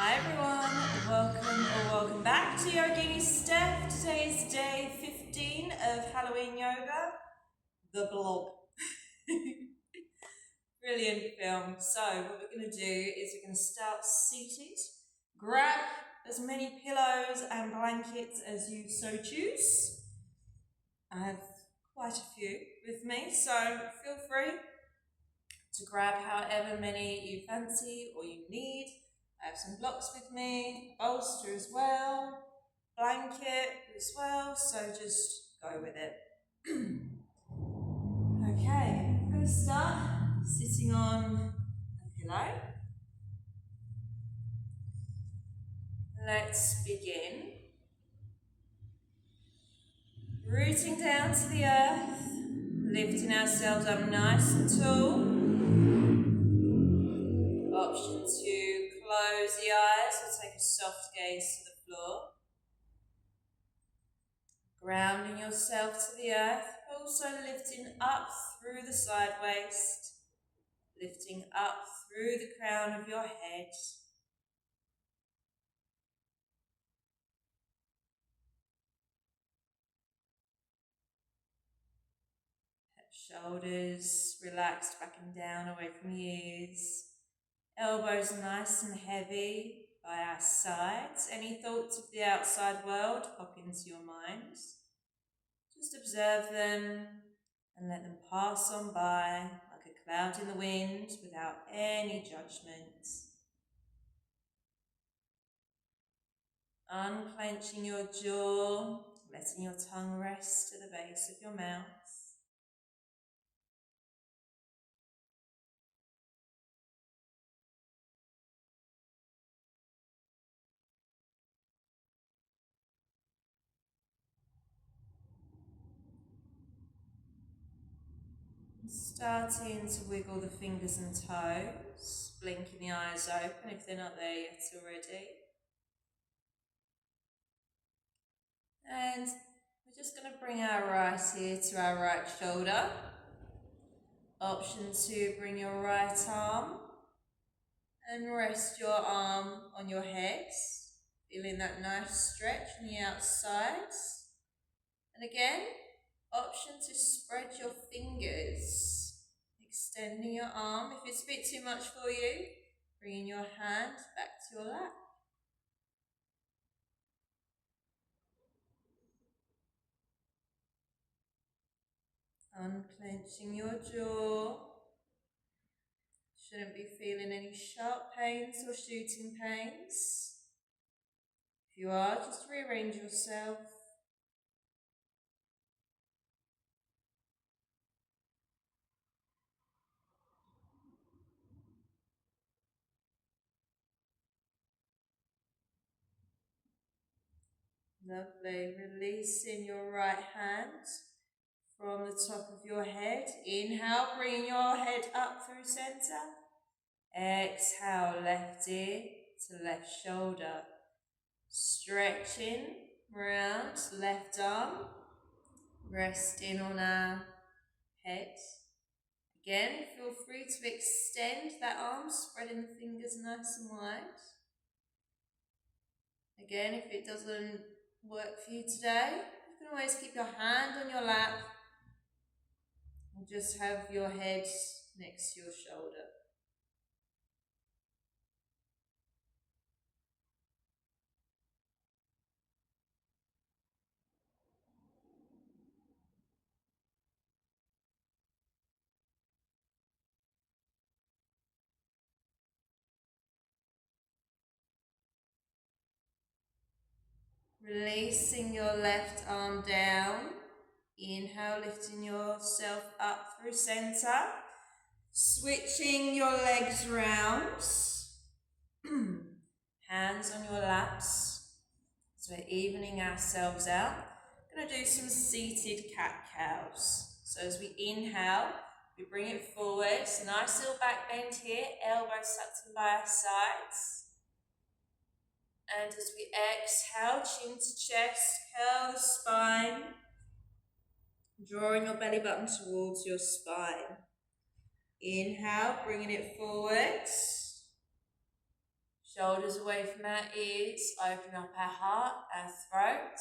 Hi everyone, welcome back to Yogini Steph. Today is day 15 of Halloween yoga, the Blob. Brilliant film. So what we're going to do is we're going to start seated, grab as many pillows and blankets as you so choose. I have quite a few with me, so feel free to grab however many you fancy or you need. I have some blocks with me, bolster as well, blanket as well, so just go with it. Okay, I'm going to start sitting on a pillow. Let's begin. Rooting down to the earth, lifting ourselves up nice and tall. Option to close the eyes or take a soft gaze to the floor. Grounding yourself to the earth, also lifting up through the side waist, lifting up through the crown of your head. Shoulders relaxed back and down away from the ears. Elbows nice and heavy by our sides. Any thoughts of the outside world pop into your mind. Just observe them and let them pass on by like a cloud in the wind without any judgment. Unclenching your jaw, letting your tongue rest at the base of your mouth. Starting to wiggle the fingers and toes, blinking the eyes open if they're not there yet already. And we're just going to bring our right ear to our right shoulder. Option to bring your right arm and rest your arm on your head, feeling that nice stretch on the outside. And again, option to spread your fingers, extending your arm. If it's a bit too much for you, bringing your hand back to your lap. Unclenching your jaw. Shouldn't be feeling any sharp pains or shooting pains. If you are, just rearrange yourself. Lovely. Releasing your right hand from the top of your head. Inhale, bringing your head up through center. Exhale, left ear to left shoulder. Stretching round left arm. Resting on our head. Again, feel free to extend that arm, spreading the fingers nice and wide. Again, if it doesn't work for you today, you can always keep your hand on your lap and just have your head next to your shoulder. Releasing your left arm down. Inhale, lifting yourself up through center. Switching your legs round. Hands on your laps. So we're evening ourselves out. We're going to do some seated cat-cows. So as we inhale, we bring it forward. So nice little back bend here. Elbows tucked in by our sides. And as we exhale, chin to chest, curl the spine, drawing your belly button towards your spine. Inhale, bringing it forward. Shoulders away from our ears, open up our heart, our throat.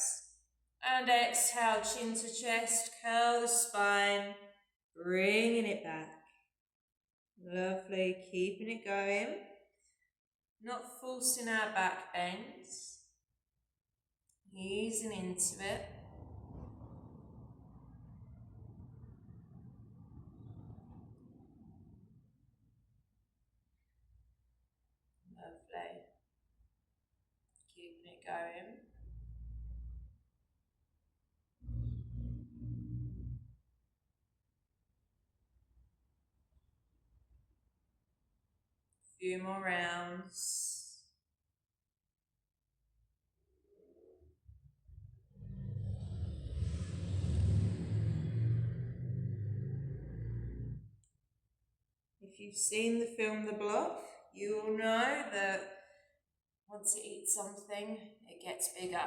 And exhale, chin to chest, curl the spine, bringing it back. Lovely, keeping it going. Not forcing our back bends. Easing into it. Lovely. Keeping it going. Few more rounds. If you've seen the film The Blob, you will know that once it eats something, it gets bigger.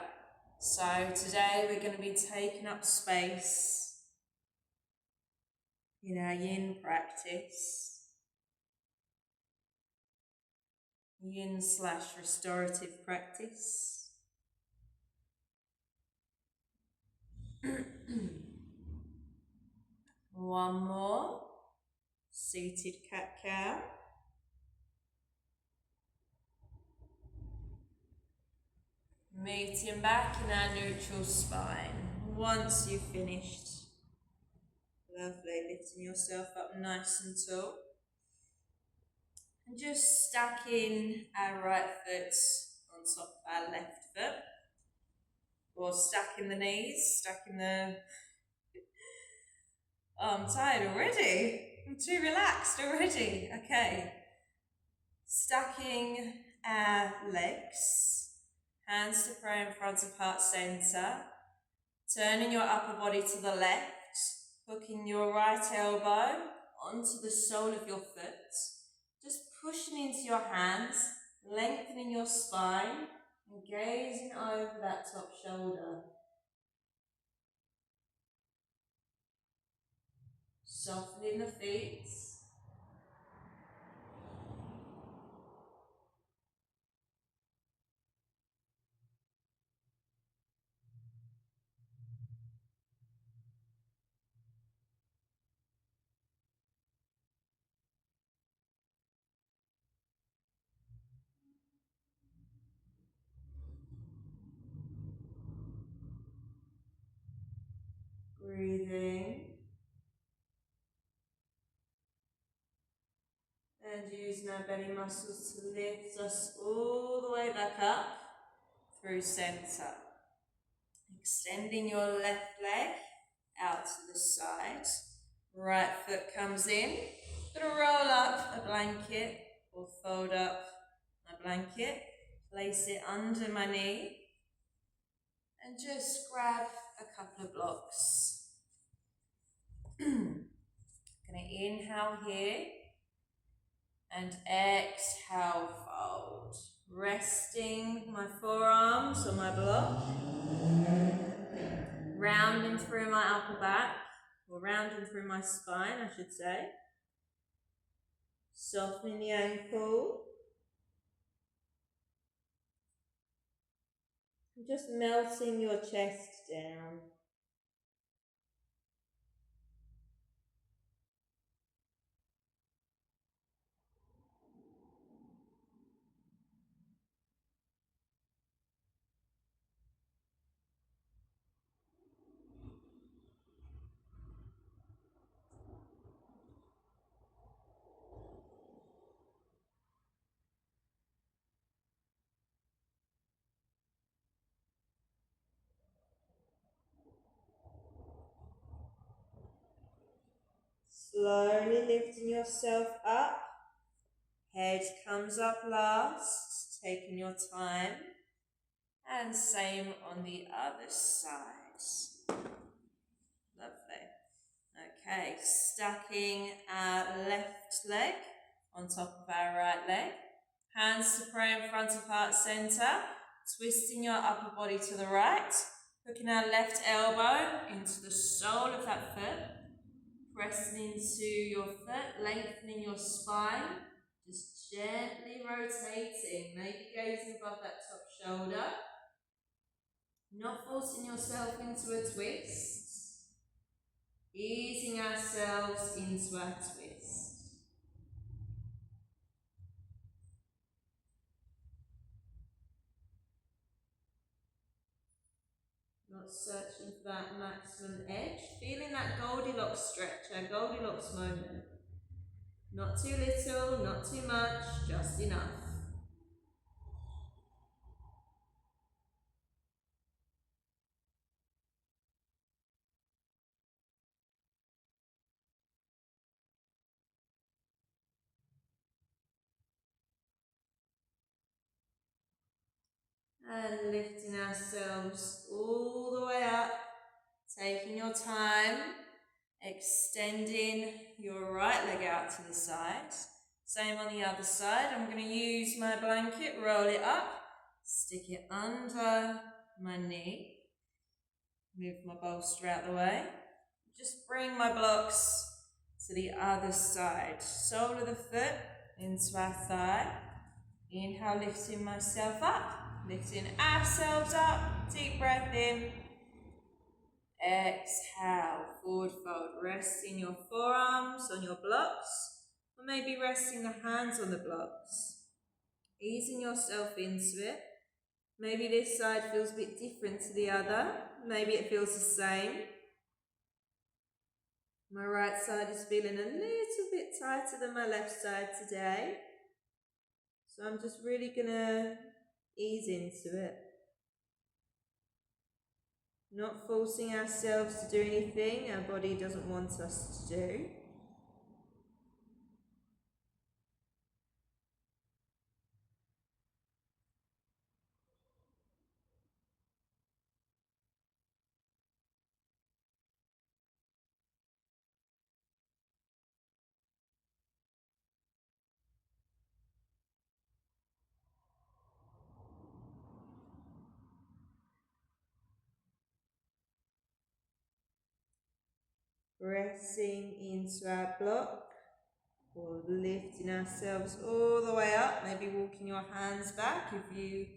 So today we're going to be taking up space in our yin practice. Yin/restorative practice. One more. Seated cat-cow. Meeting back in our neutral spine. Once you've finished, lovely, lifting yourself up nice and tall. And just stacking our right foot on top of our left foot. Or stacking the knees, stacking the... Oh, I'm tired already. I'm too relaxed already. Okay. Stacking our legs. Hands to prayer in front of heart center. Turning your upper body to the left. Hooking your right elbow onto the sole of your foot. Just pushing into your hands. Lengthening your spine. And gazing over that top shoulder. Softening the feet. Breathing. And using our belly muscles to lift us all the way back up through center. Extending your left leg out to the side. Right foot comes in. Gonna roll up a blanket or fold up my blanket. Place it under my knee. And just grab a couple of blocks. Gonna inhale here. And exhale, fold. Resting my forearms on my block. Rounding through my upper back, or rounding through my spine, I should say. Softening the ankle. And just melting your chest down. Slowly lifting yourself up. Head comes up last, taking your time. And same on the other side. Lovely. Okay, stacking our left leg on top of our right leg. Hands to pray in front of heart center. Twisting your upper body to the right. Hooking our left elbow into the sole of that foot. Pressing into your foot, lengthening your spine. Just gently rotating, maybe gazing above that top shoulder. Not forcing yourself into a twist. Easing ourselves into our twist. Not searching for that maximum edge. Feeling that Goldilocks stretch, our Goldilocks moment. Not too little, not too much, just enough. And lifting ourselves all the way up, taking your time, extending your right leg out to the side. Same on the other side. I'm going to use my blanket, roll it up, stick it under my knee, move my bolster out the way. Just bring my blocks to the other side. Sole of the foot into our thigh. Inhale, lifting myself up. Lifting ourselves up, deep breath in. Exhale, forward fold. Resting your forearms on your blocks, or maybe resting the hands on the blocks. Easing yourself into it. Maybe this side feels a bit different to the other. Maybe it feels the same. My right side is feeling a little bit tighter than my left side today. So I'm just really gonna ease into it. Not forcing ourselves to do anything our body doesn't want us to do. Pressing into our block, or lifting ourselves all the way up, maybe walking your hands back if you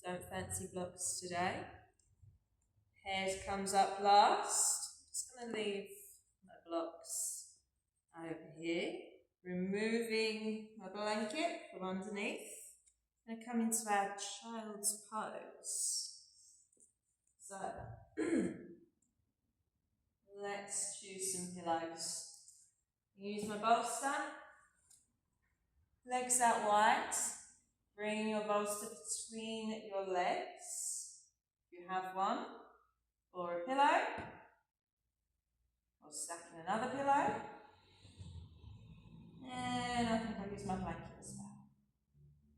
don't fancy blocks today. Head comes up last. Just going to leave my blocks over here. Removing my blanket from underneath. I'm going to come into our child's pose. So, let's choose some pillows. Use my bolster. Legs out wide. Bring your bolster between your legs. If you have one. Or a pillow. Or stacking another pillow. And I think I'll use my blanket as well.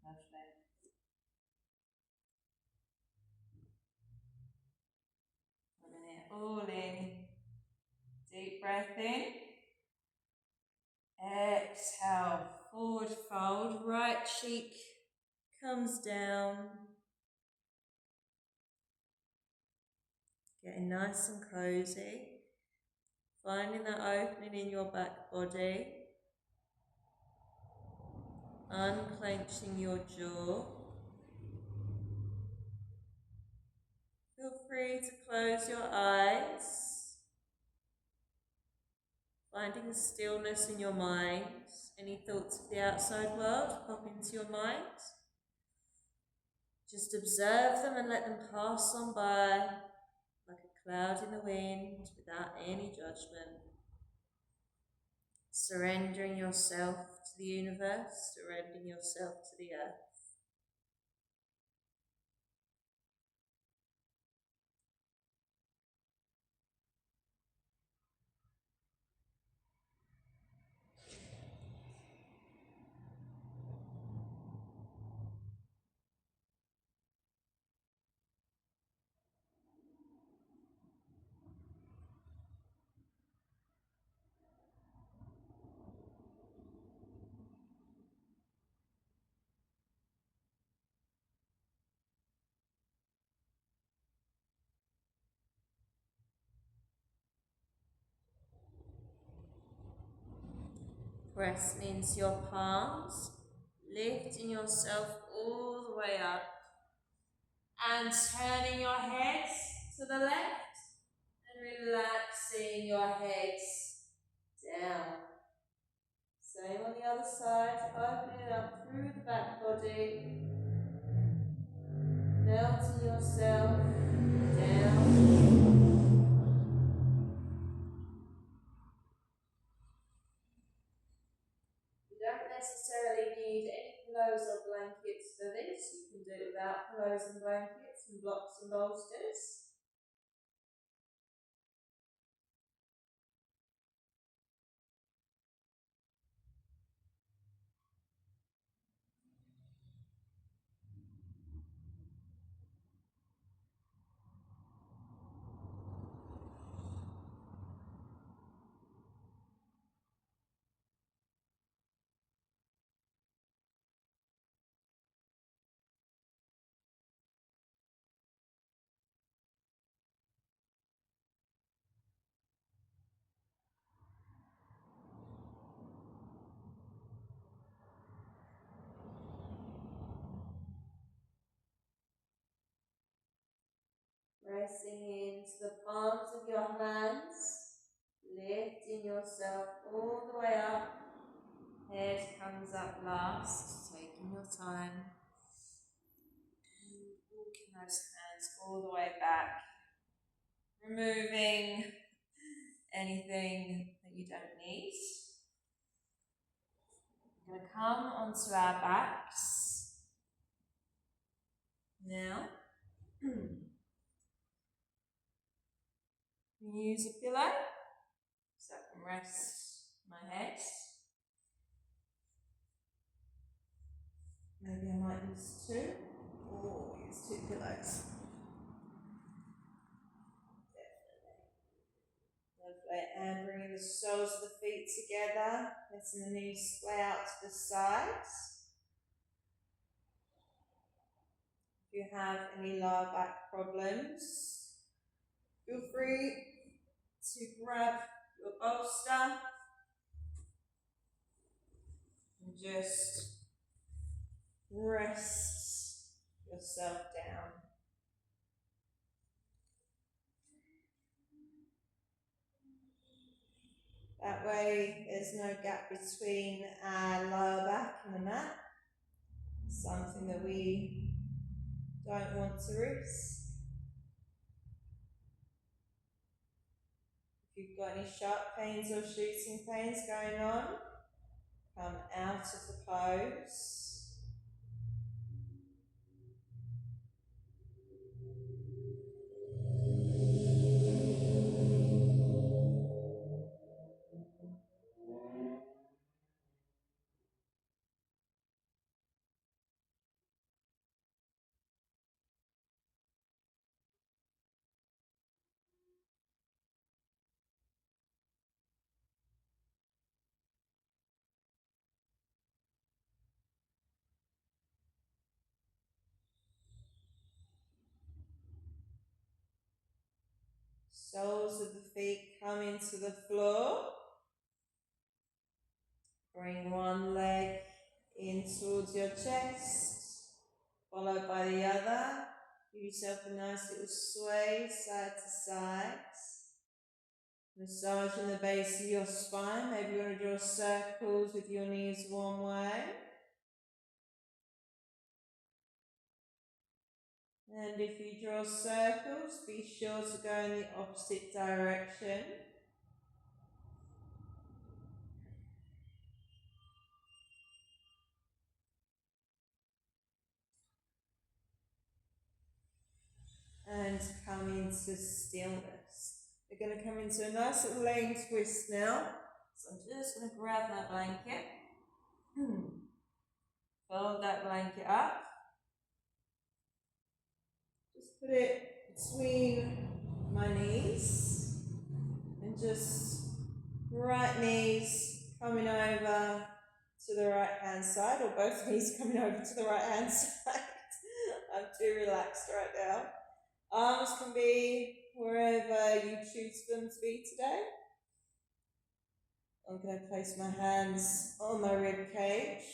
Lovely. Bring it all in. Deep breath in. Exhale, forward fold, right cheek comes down. Getting nice and cozy. Finding that opening in your back body. Unclenching your jaw. Feel free to close your eyes. Finding stillness in your mind. Any thoughts of the outside world pop into your mind. Just observe them and let them pass on by like a cloud in the wind without any judgment. Surrendering yourself to the universe, surrendering yourself to the earth. Pressing into your palms, lifting yourself all the way up and turning your head to the left and relaxing your head down. Same on the other side, open it up through the back body, melting yourself down. You don't necessarily need any pillows or blankets for this. You can do it without pillows and blankets and blocks and bolsters. Pressing into the palms of your hands, lifting yourself all the way up. Head comes up last, taking your time. And walking those hands all the way back. Removing anything that you don't need. We're going to come onto our backs. Now, use a pillow so I can rest my head. Maybe I might use two or use two pillows. Definitely. Lovely. And bringing the soles of the feet together, letting the knees splay out to the sides. If you have any lower back problems, feel free to grab your bolster and just rest yourself down. That way there's no gap between our lower back and the mat, something that we don't want to risk. If you've got any sharp pains or shooting pains going on, come out of the pose. Soles of the feet come into the floor. Bring one leg in towards your chest, followed by the other. Give yourself a nice little sway side to side. Massaging the base of your spine. Maybe you want to draw circles with your knees one way. And if you draw circles, be sure to go in the opposite direction. And come into stillness. We're going to come into a nice little laying twist now. So I'm just going to grab my blanket. Fold that blanket up. Just put it between my knees. And just right knees coming over to the right hand side, or both knees coming over to the right hand side. I'm too relaxed right now. Arms can be wherever you choose them to be today. I'm going to place my hands on my rib cage.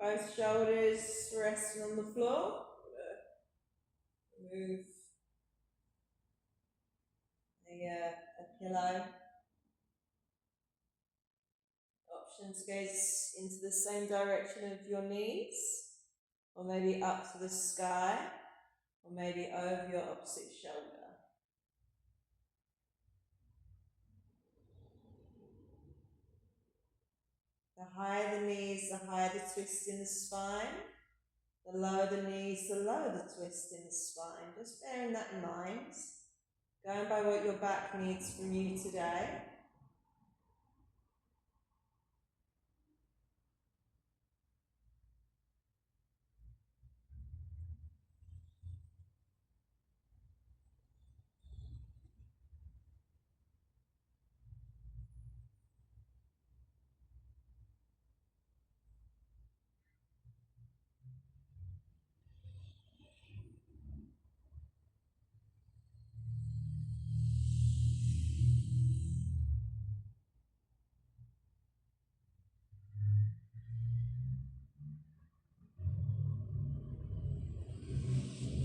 Both shoulders resting on the floor. Move a pillow. Options goes into the same direction of your knees, or maybe up to the sky, or maybe over your opposite shoulder. The higher the knees, the higher the twist in the spine. The lower the knees, the lower the twist in the spine. Just bearing that in mind. Going by what your back needs from you today.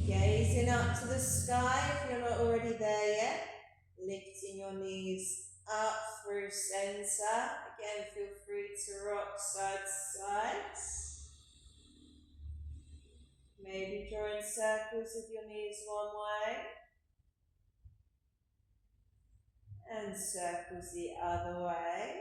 Gazing up to the sky if you're not already there yet. Lifting your knees up through centre. Again, feel free to rock side to side. Maybe drawing circles with your knees one way. And circles the other way.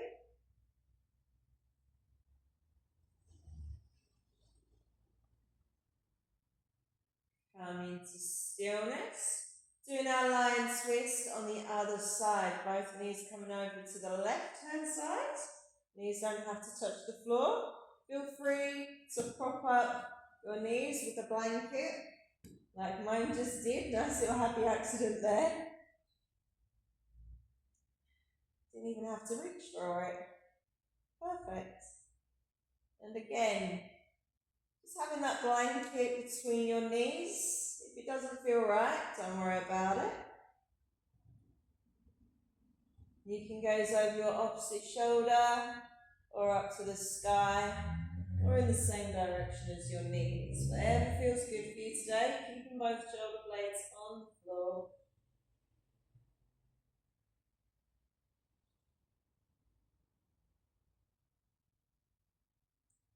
Coming to stillness. Doing our lion twist on the other side. Both knees coming over to the left hand side. Knees don't have to touch the floor. Feel free to prop up your knees with a blanket, like mine just did. Nice little happy accident there. Didn't even have to reach for it. Perfect. And again, just having that blanket between your knees. If it doesn't feel right, don't worry about it. You can gaze over your opposite shoulder, or up to the sky, or in the same direction as your knees. Whatever feels good for you today, keeping both shoulder blades on the floor.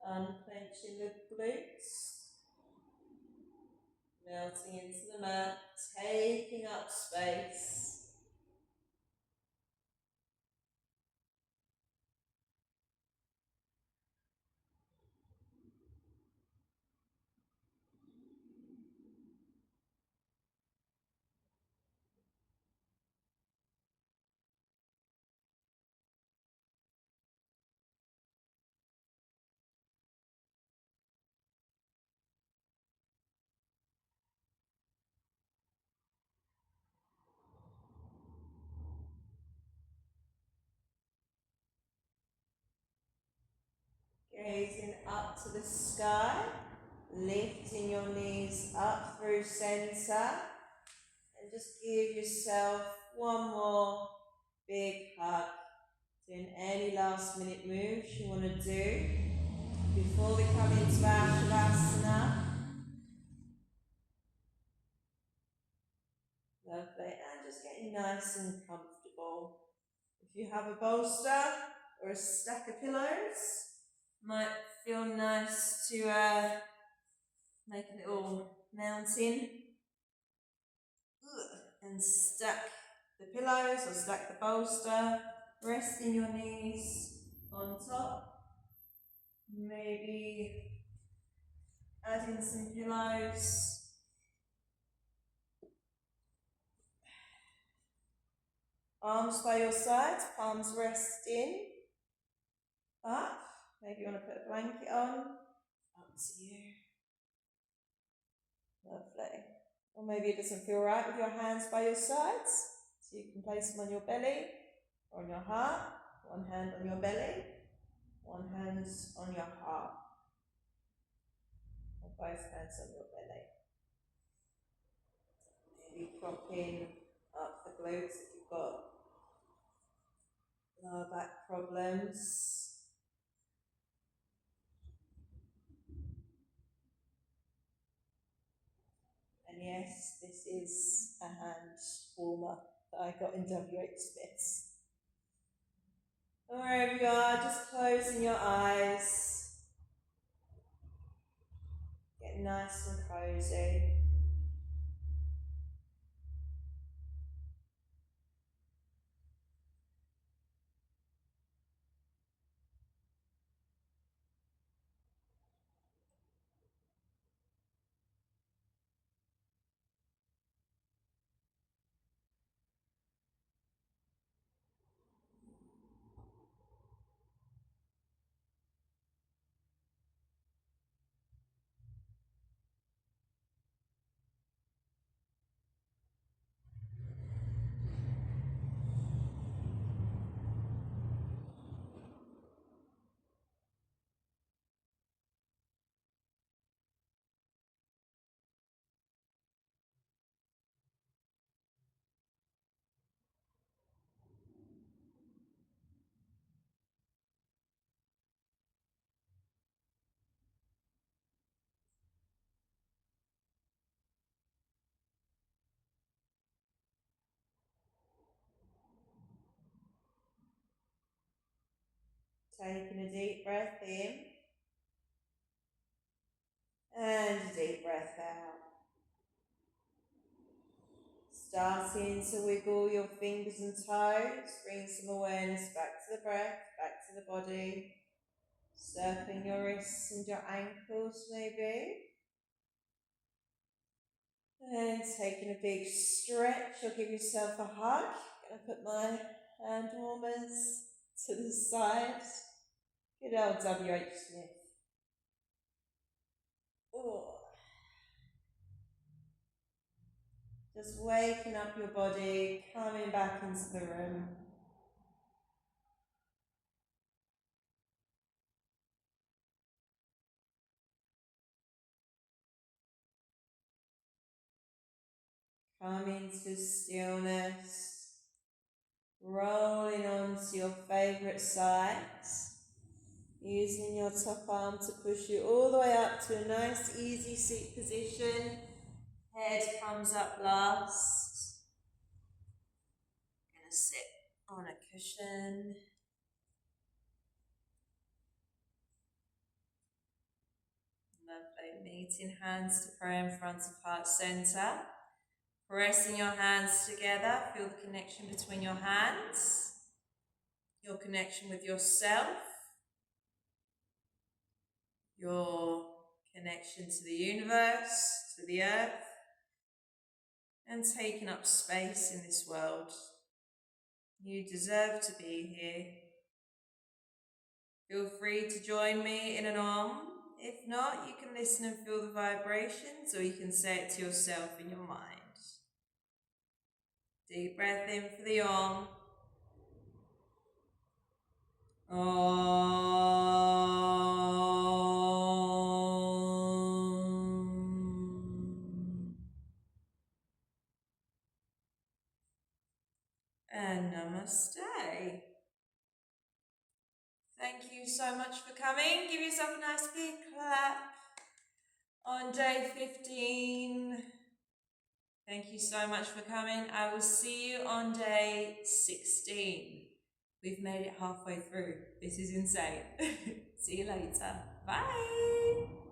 Unclenching the glutes. Melting into the mat, taking up space. Gazing up to the sky, lifting your knees up through centre, and just give yourself one more big hug. Doing any last minute moves you want to do before we come into our Shavasana. Lovely, and just getting nice and comfortable. If you have a bolster or a stack of pillows, might feel nice to make a little mountain and stack the pillows or stack the bolster, resting your knees on top, maybe adding some pillows. Arms by your sides, palms resting up. Maybe you want to put a blanket on. Up to you. Lovely. Or maybe it doesn't feel right with your hands by your sides. So you can place them on your belly or on your heart. One hand on your belly, one hand on your heart. Or both hands on your belly. Maybe propping up the glutes if you've got lower back problems. And yes, this is a hand warmer that I got in WH Smith's. And wherever you are, just closing your eyes. Get nice and cozy. Taking a deep breath in and a deep breath out. Starting to wiggle your fingers and toes, bring some awareness back to the breath, back to the body. Circling your wrists and your ankles maybe. And taking a big stretch, or give yourself a hug. I'm going to put my hand warmers to the side. Good old WH Smith. Oh. Just waking up your body, coming back into the room. Come into stillness. Rolling onto your favourite sides. Using your top arm to push you all the way up to a nice easy seat position. Head comes up last. Gonna sit on a cushion. Lovely. Meeting hands to prayer in front of heart center. Pressing your hands together. Feel the connection between your hands. Your connection with yourself. Your connection to the universe, to the earth. And taking up space in this world. You deserve to be here. Feel free to join me in an Om. If not, you can listen and feel the vibrations, or you can say it to yourself in your mind. Deep breath in for the Om. Om. And namaste. Thank you so much for coming. Give yourself a nice big clap on day 15. Thank you so much for coming. I will see you on day 16. We've made it halfway through. This is insane. See you later. Bye.